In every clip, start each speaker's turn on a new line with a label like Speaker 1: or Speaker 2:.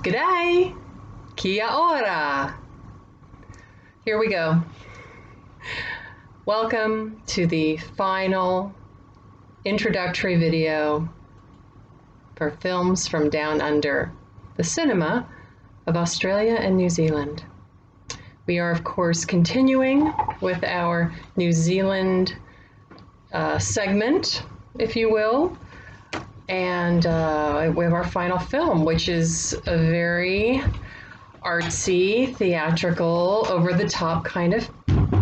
Speaker 1: G'day! Kia ora! Here we go. Welcome to the final introductory video for Films from Down Under, the cinema of Australia and New Zealand. We are, of course, continuing with our New Zealand segment, if you will, and we have our final film, which is a very artsy, theatrical, over-the-top kind of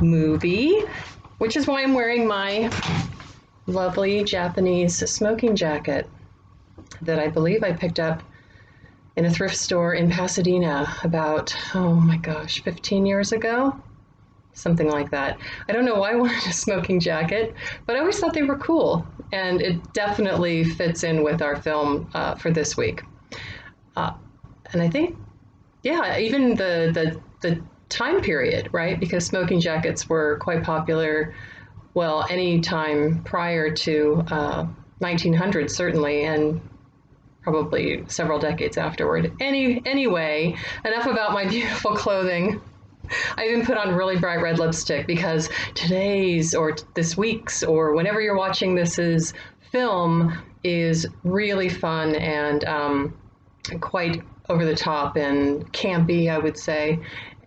Speaker 1: movie, which is why I'm wearing my lovely Japanese smoking jacket that I believe I picked up in a thrift store in Pasadena about, oh my gosh, 15 years ago? Something like that. I don't know why I wanted a smoking jacket, but I always thought they were cool, and it definitely fits in with our film for this week. And I think, yeah, even the time period, right? Because smoking jackets were quite popular, well, any time prior to 1900 certainly, and probably several decades afterward. Anyway, enough about my beautiful clothing. I even put on really bright red lipstick because today's or this week's or whenever you're watching this film is really fun and quite over the top and campy, I would say.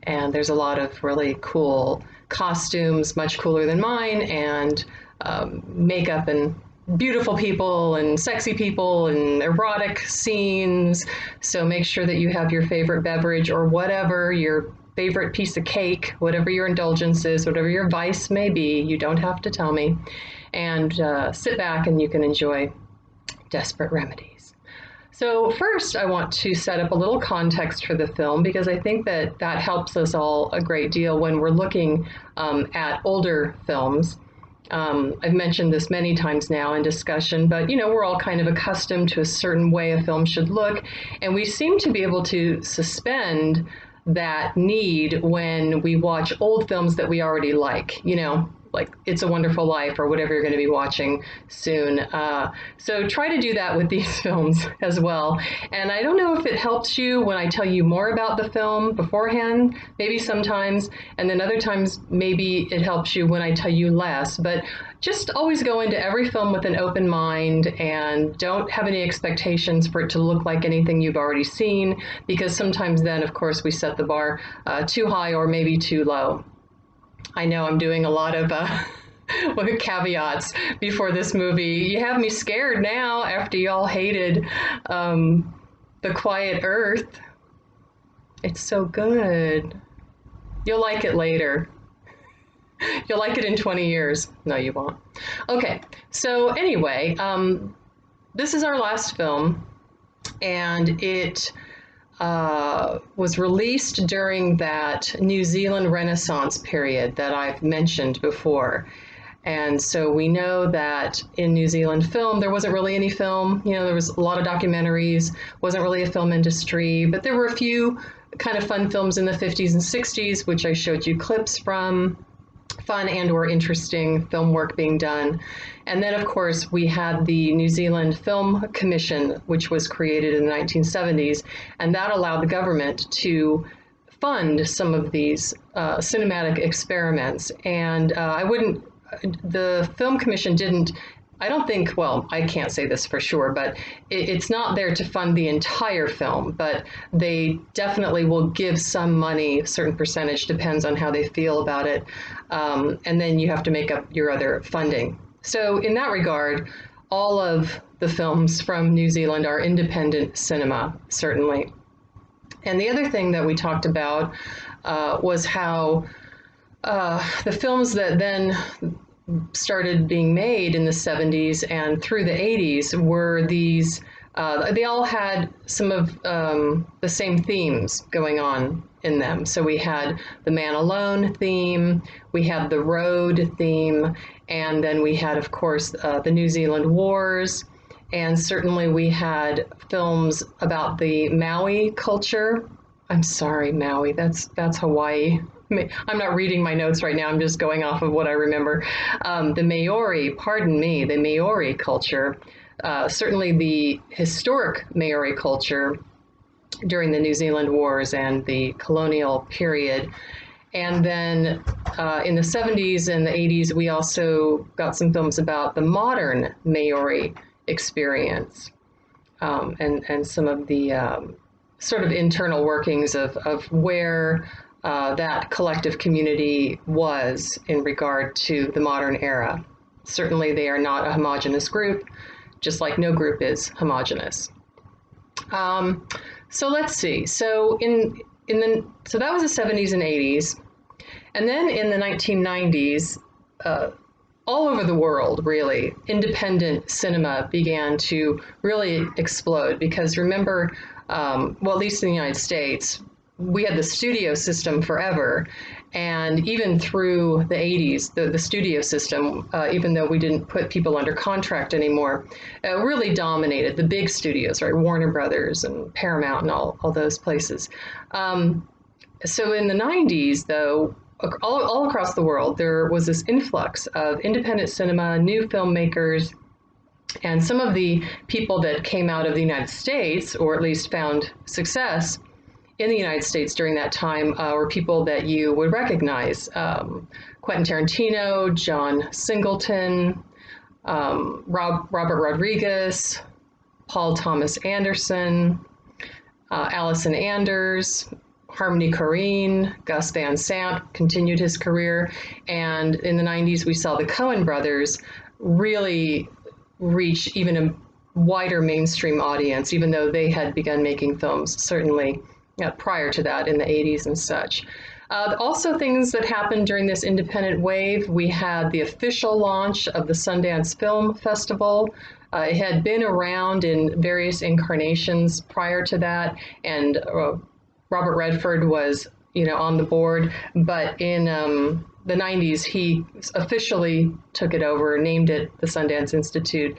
Speaker 1: And there's a lot of really cool costumes, much cooler than mine, and makeup and beautiful people and sexy people and erotic scenes. So make sure that you have your favorite beverage or whatever, your favorite piece of cake, whatever your indulgence is, whatever your vice may be. You don't have to tell me. And sit back and you can enjoy Desperate Remedies. So first, I want to set up a little context for the film because I think that helps us all a great deal when we're looking at older films. I've mentioned this many times now in discussion, but we're all kind of accustomed to a certain way a film should look, and we seem to be able to suspend that need when we watch old films that we already like, like It's a Wonderful Life or whatever you're going to be watching soon. So try to do that with these films as well. And I don't know if it helps you when I tell you more about the film beforehand, maybe sometimes, and then other times maybe it helps you when I tell you less. But just always go into every film with an open mind and don't have any expectations for it to look like anything you've already seen, because sometimes then, of course, we set the bar too high or maybe too low. I know I'm doing a lot of caveats before this movie. You have me scared now after y'all hated The Quiet Earth. It's so good. You'll like it later. You'll like it in 20 years. No, you won't. Okay, so anyway, this is our last film, and it was released during that New Zealand Renaissance period that I've mentioned before. And so we know that in New Zealand film, there wasn't really any film. There was a lot of documentaries, wasn't really a film industry, but there were a few kind of fun films in the 50s and 60s, which I showed you clips from. Fun and or interesting film work being done. And then, of course, we had the New Zealand Film Commission, which was created in the 1970s, and that allowed the government to fund some of these cinematic experiments. And the Film Commission didn't, I don't think, well, I can't say this for sure, but it's not there to fund the entire film, but they definitely will give some money, a certain percentage, depends on how they feel about it, and then you have to make up your other funding. So in that regard, all of the films from New Zealand are independent cinema, certainly. And the other thing that we talked about was how the films that then started being made in the 70s and through the 80s were these, they all had some of the same themes going on in them. So we had the Man Alone theme, we had the Road theme, and then we had, of course, the New Zealand Wars, and certainly we had films about the Maui culture. I'm sorry, Maui, that's Hawaii. I'm not reading my notes right now, I'm just going off of what I remember. The Maori, pardon me, the Maori culture, certainly the historic Maori culture, during the New Zealand Wars and the colonial period. And then in the 70s and the 80s, we also got some films about the modern Maori experience, and some of the sort of internal workings of where that collective community was in regard to the modern era. Certainly, they are not a homogenous group, just like no group is homogenous. So let's see. So so that was the 70s and 80s. And then in the 1990s, all over the world, really, independent cinema began to really explode because remember, well, at least in the United States, we had the studio system forever. And even through the 80s, the studio system, even though we didn't put people under contract anymore, really dominated the big studios, right? Warner Brothers and Paramount and all those places. So in the 90s, though, all across the world, there was this influx of independent cinema, new filmmakers, and some of the people that came out of the United States, or at least found success in the United States during that time, were people that you would recognize. Quentin Tarantino, John Singleton, Robert Rodriguez, Paul Thomas Anderson, Allison Anders, Harmony Korine, Gus Van Sant continued his career. And in the 90s, we saw the Coen brothers really reach even a wider mainstream audience, even though they had begun making films, certainly prior to that in the 80s and such. Also things that happened during this independent wave, we had the official launch of the Sundance Film Festival. It had been around in various incarnations prior to that, and Robert Redford was, on the board, but in the 90s, he officially took it over, named it the Sundance Institute,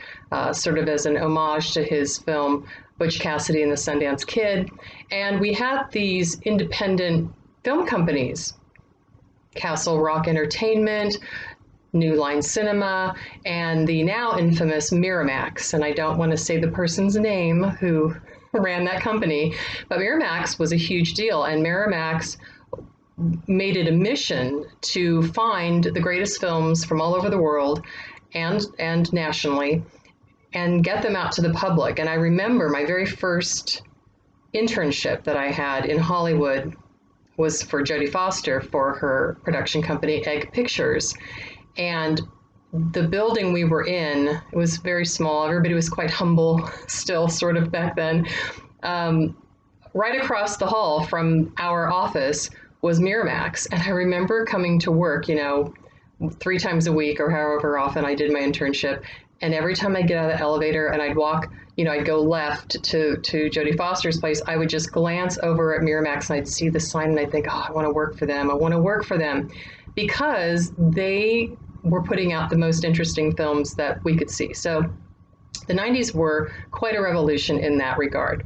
Speaker 1: sort of as an homage to his film, Butch Cassidy and the Sundance Kid. And we had these independent film companies, Castle Rock Entertainment, New Line Cinema, and the now infamous Miramax. And I don't want to say the person's name who ran that company, but Miramax was a huge deal, and Miramax made it a mission to find the greatest films from all over the world and nationally and get them out to the public. And I remember my very first internship that I had in Hollywood was for Jodie Foster for her production company, Egg Pictures. And the building we were in, it was very small. Everybody was quite humble still, sort of back then. Right across the hall from our office was Miramax. And I remember coming to work, 3 times a week or however often I did my internship. And every time I'd get out of the elevator and I'd walk, I'd go left to Jodie Foster's place, I would just glance over at Miramax and I'd see the sign and I'd think, oh, I want to work for them. I want to work for them, because they were putting out the most interesting films that we could see. So the 90s were quite a revolution in that regard.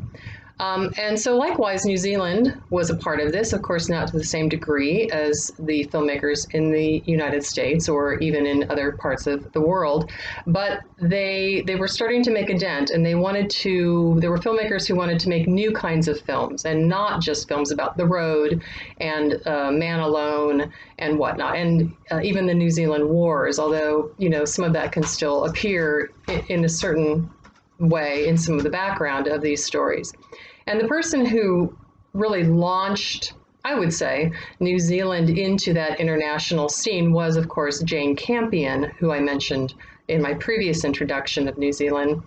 Speaker 1: And so likewise, New Zealand was a part of this, of course, not to the same degree as the filmmakers in the United States or even in other parts of the world, but they were starting to make a dent, and there were filmmakers who wanted to make new kinds of films and not just films about the road and man alone and whatnot, and even the New Zealand Wars, although, some of that can still appear in a certain way in some of the background of these stories. And the person who really launched, I would say, New Zealand into that international scene was, of course, Jane Campion, who I mentioned in my previous introduction of New Zealand.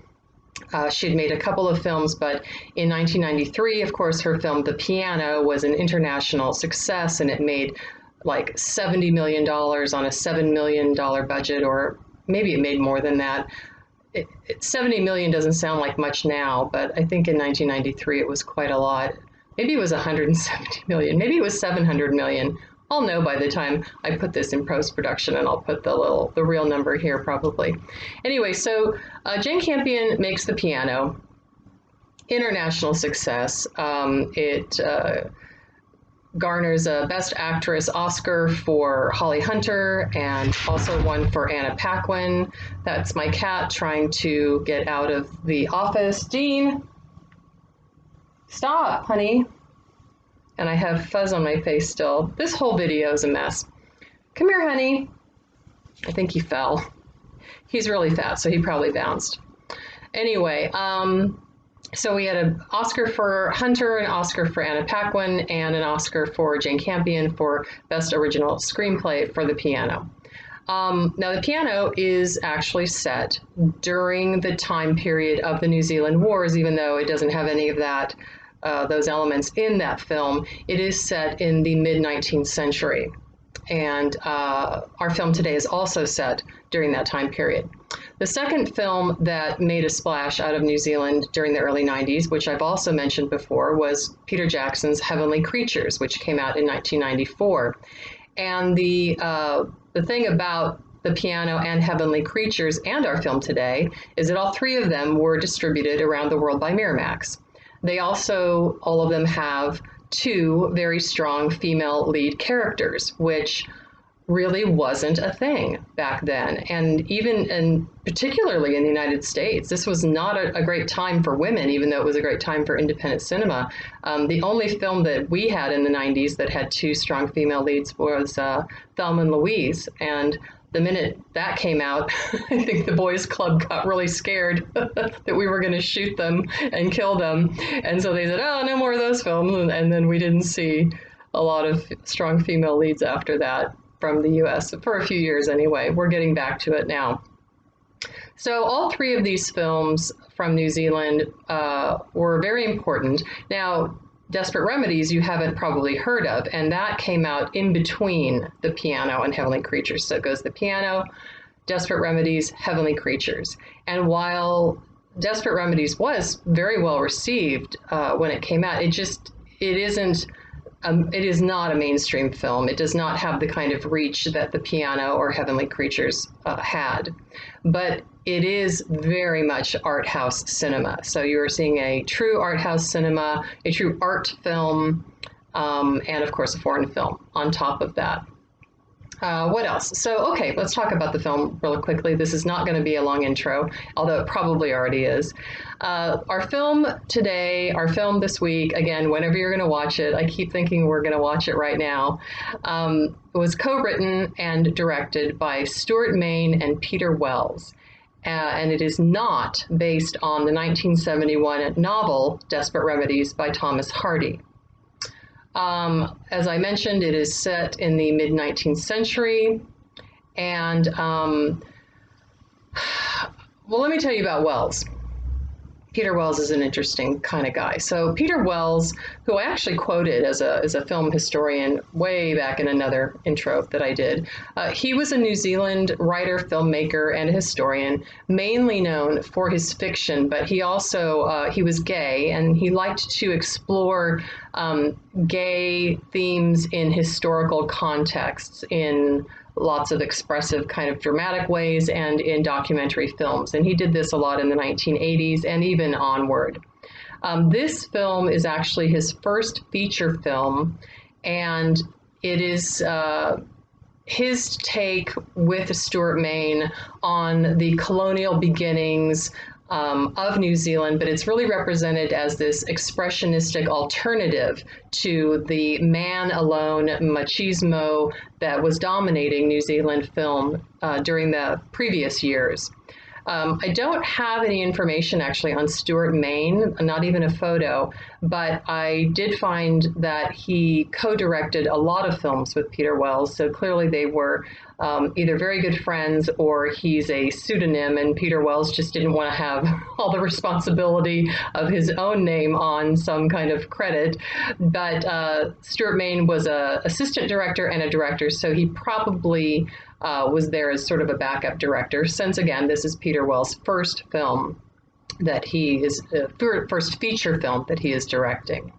Speaker 1: She had made a couple of films, but in 1993, of course, her film The Piano was an international success, and it made like $70 million on a $7 million budget, or maybe it made more than that. 70 million doesn't sound like much now, but I think in 1993 it was quite a lot. Maybe it was 170 million, maybe it was 700 million. I'll know by the time I put this in post-production, and I'll put the real number here probably. Anyway, so Jane Campion makes The Piano, international success. It garners a Best Actress Oscar for Holly Hunter, and also one for Anna Paquin. That's my cat trying to get out of the office. Dean, Stop, honey. And I have fuzz on my face still. This whole video is a mess. Come here, honey. I think he fell. He's really fat, so he probably bounced. Anyway, so we had an Oscar for Hunter, an Oscar for Anna Paquin, and an Oscar for Jane Campion for Best Original Screenplay for The Piano. Now, The Piano is actually set during the time period of the New Zealand Wars, even though it doesn't have any of that, those elements in that film. It is set in the mid-19th century. And our film today is also set during that time period. The second film that made a splash out of New Zealand during the early 90s, which I've also mentioned before, was Peter Jackson's Heavenly Creatures, which came out in 1994. And the thing about The Piano and Heavenly Creatures and our film today is that all three of them were distributed around the world by Miramax. They also, all of them have two very strong female lead characters, which really wasn't a thing back then. And even, and particularly in the United States, this was not a great time for women, even though it was a great time for independent cinema. The only film that we had in the 90s that had two strong female leads was Thelma and Louise. And the minute that came out, I think the boys club got really scared that we were going to shoot them and kill them. And so they said, oh, no more of those films. And then we didn't see a lot of strong female leads after that from the US for a few years anyway. We're getting back to it now. So all three of these films from New Zealand were very important. Now, Desperate Remedies you haven't probably heard of, and that came out in between The Piano and Heavenly Creatures. So it goes The Piano, Desperate Remedies, Heavenly Creatures. And while Desperate Remedies was very well received when it came out, it is not a mainstream film. It does not have the kind of reach that The Piano or Heavenly Creatures had. But it is very much art house cinema. So you are seeing a true art house cinema, a true art film, and of course a foreign film on top of that. What else? So, okay, let's talk about the film really quickly. This is not going to be a long intro, although it probably already is. Our film today, our film this week, again, whenever you're going to watch it, I keep thinking we're going to watch it right now, was co-written and directed by Stuart Main and Peter Wells. And it is not based on the 1971 novel Desperate Remedies by Thomas Hardy. As I mentioned, it is set in the mid-19th century, and well, let me tell you about Wells. Peter Wells is an interesting kind of guy. So Peter Wells, who I actually quoted as a film historian way back in another intro that I did, he was a New Zealand writer, filmmaker, and historian, mainly known for his fiction, but he also, he was gay, and he liked to explore gay themes in historical contexts in lots of expressive kind of dramatic ways and in documentary films. And he did this a lot in the 1980s and even onward. This film is actually his first feature film, and it is his take with Stuart Main on the colonial beginnings of New Zealand, but it's really represented as this expressionistic alternative to the man alone machismo that was dominating New Zealand film during the previous years. I don't have any information actually on Stuart Main, not even a photo, but I did find that he co-directed a lot of films with Peter Wells, so clearly they were either very good friends or he's a pseudonym, and Peter Wells just didn't want to have all the responsibility of his own name on some kind of credit. But Stuart Main was an assistant director and a director, so he probably was there as sort of a backup director, since again, this is Peter Wells' first film that he is, first feature film that he is directing.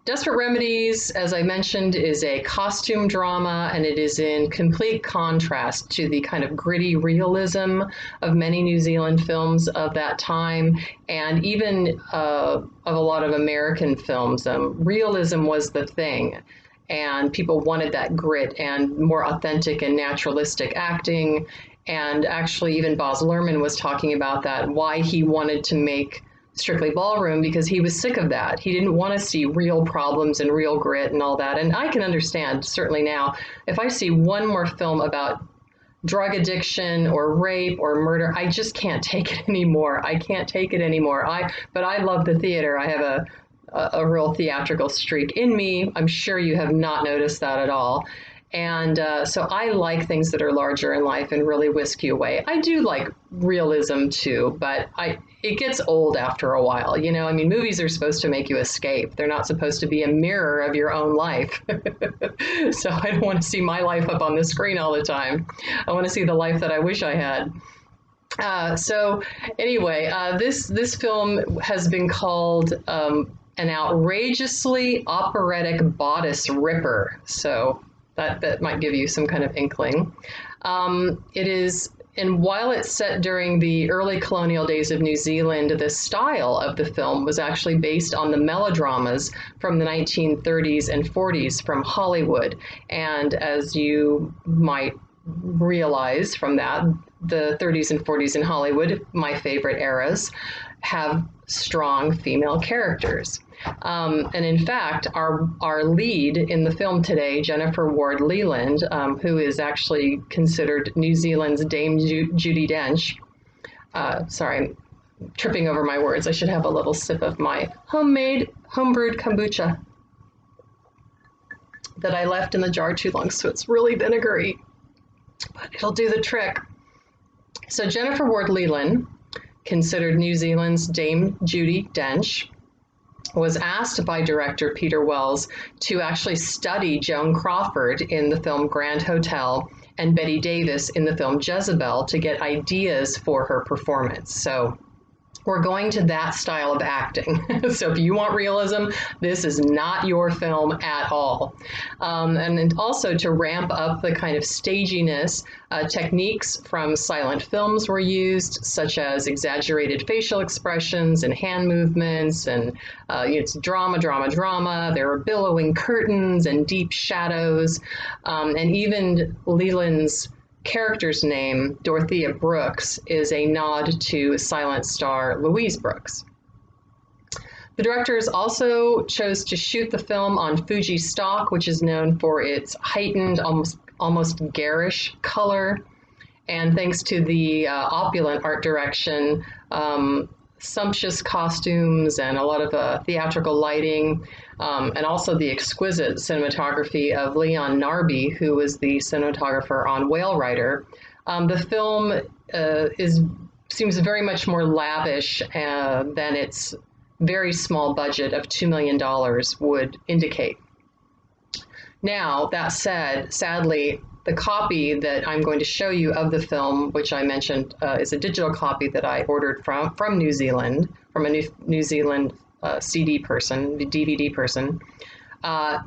Speaker 1: Desperate Remedies, as I mentioned, is a costume drama, and it is in complete contrast to the kind of gritty realism of many New Zealand films of that time, and even of a lot of American films. Realism was the thing, and people wanted that grit and more authentic and naturalistic acting. And actually, even Baz Luhrmann was talking about that, why he wanted to make Strictly Ballroom because he was sick of that. He didn't want to see real problems and real grit and all that. And I can understand, certainly now, if I see one more film about drug addiction or rape or murder, I just can't take it anymore. I can't take it anymore. But I love the theater. I have a real theatrical streak in me. I'm sure you have not noticed that at all. And so I like things that are larger in life and really whisk you away. I do like realism too, but it gets old after a while. You know, I mean, movies are supposed to make you escape. They're not supposed to be a mirror of your own life. So I don't want to see my life up on the screen all the time. I want to see the life that I wish I had. So anyway, this film has been called an outrageously operatic bodice ripper. So that might give you some kind of inkling. It is, and while it's set during the early colonial days of New Zealand, the style of the film was actually based on the melodramas from the 1930s and 40s from Hollywood. And as you might realize from that, the 30s and 40s in Hollywood, my favorite eras, have strong female characters. And in fact, our lead in the film today, Jennifer Ward Leland, who is actually considered New Zealand's Dame Judi Dench. Sorry, I'm tripping over my words. I should have a little sip of my homebrewed kombucha that I left in the jar too long, so it's really vinegary, but it'll do the trick. So Jennifer Ward Leland, considered New Zealand's Dame Judi Dench, was asked by director Peter Wells to actually study Joan Crawford in the film Grand Hotel and Bette Davis in the film Jezebel to get ideas for her performance. So we're going to that style of acting. So if you want realism, this is not your film at all. And also to ramp up the kind of staginess, techniques from silent films were used, such as exaggerated facial expressions and hand movements, and it's drama. There are billowing curtains and deep shadows, and even Leland's character's name, Dorothea Brooks, is a nod to silent star Louise Brooks. The directors also chose to shoot the film on Fuji stock, which is known for its heightened, almost garish color. And thanks to the opulent art direction, sumptuous costumes, and a lot of theatrical lighting, and also the exquisite cinematography of Leon Narby, who was the cinematographer on Whale Rider. The film seems very much more lavish than its very small budget of $2 million would indicate. Now, that said, sadly, the copy that I'm going to show you of the film, which I mentioned is a digital copy that I ordered from New Zealand, from a New Zealand CD person, the DVD person.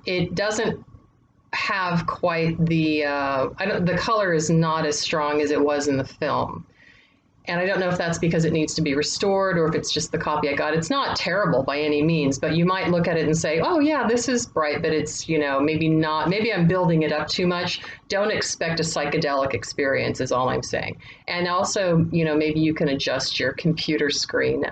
Speaker 1: It doesn't have quite the color is not as strong as it was in the film. And I don't know if that's because it needs to be restored or if it's just the copy I got. It's not terrible by any means, but you might look at it and say, oh yeah, this is bright, but it's, maybe not, maybe I'm building it up too much. Don't expect a psychedelic experience is all I'm saying. And also, maybe you can adjust your computer screen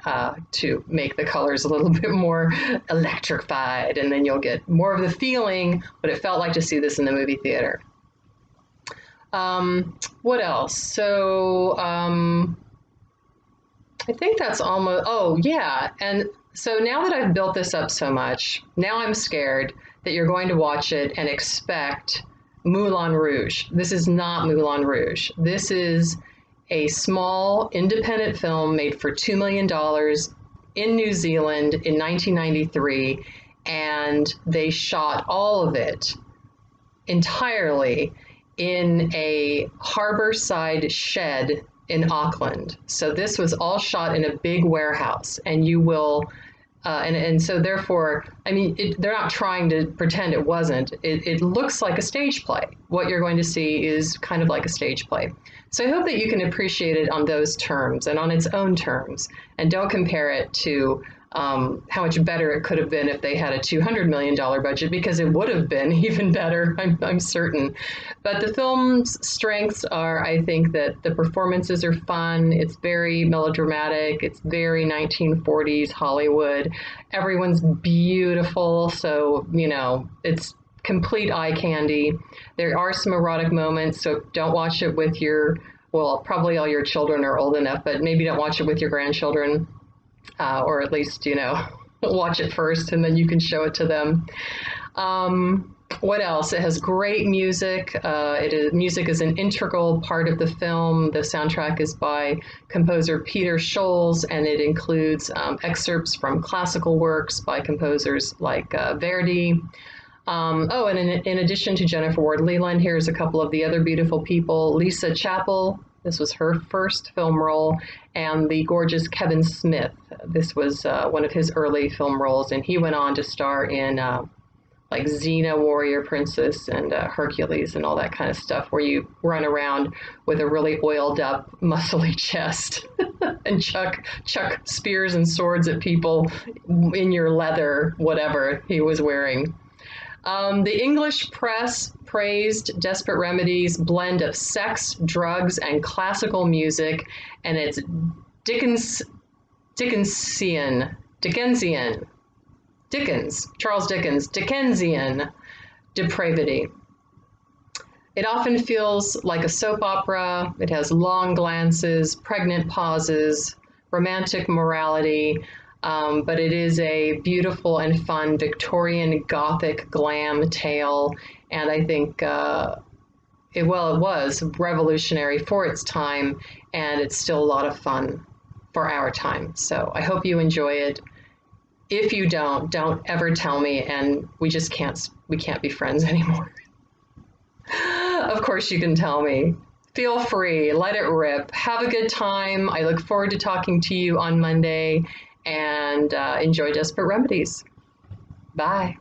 Speaker 1: to make the colors a little bit more electrified, and then you'll get more of the feeling what it felt like to see this in the movie theater. What else? So I think that's almost, oh yeah. And so now that I've built this up so much, now I'm scared that you're going to watch it and expect Moulin Rouge. This is not Moulin Rouge. This is a small independent film made for $2 million in New Zealand in 1993. And they shot all of it entirely in a harborside shed in Auckland. So this was all shot in a big warehouse, and you will, and so therefore, I mean, they're not trying to pretend it wasn't. It looks like a stage play. What you're going to see is kind of like a stage play. So I hope that you can appreciate it on those terms and on its own terms, and don't compare it to how much better it could have been if they had a $200 million budget, because it would have been even better, I'm certain. But the film's strengths are, I think, that the performances are fun, it's very melodramatic, it's very 1940s Hollywood, everyone's beautiful, so, it's complete eye candy. There are some erotic moments, so don't watch it with well, probably all your children are old enough, but maybe don't watch it with your grandchildren, or at least, watch it first and then you can show it to them. What else? It has great music. Music is an integral part of the film. The soundtrack is by composer Peter Scholes, and it includes excerpts from classical works by composers like Verdi. And in addition to Jennifer Ward Leland, here's a couple of the other beautiful people. Lisa Chappell, this was her first film role, and the gorgeous Kevin Smith. This was one of his early film roles, and he went on to star in like Xena, Warrior Princess, and Hercules, and all that kind of stuff, where you run around with a really oiled up, muscly chest and chuck spears and swords at people in your leather, whatever he was wearing. The English press praised Desperate Remedies' blend of sex, drugs, and classical music, and its Dickensian, Charles Dickens, Dickensian depravity. It often feels like a soap opera. It has long glances, pregnant pauses, romantic morality, but it is a beautiful and fun Victorian Gothic glam tale, and I think it was revolutionary for its time, and it's still a lot of fun for our time. So I hope you enjoy it. If you don't ever tell me, and we can't be friends anymore. Of course you can tell me. Feel free, let it rip. Have a good time. I look forward to talking to you on Monday, and enjoy Desperate Remedies. Bye.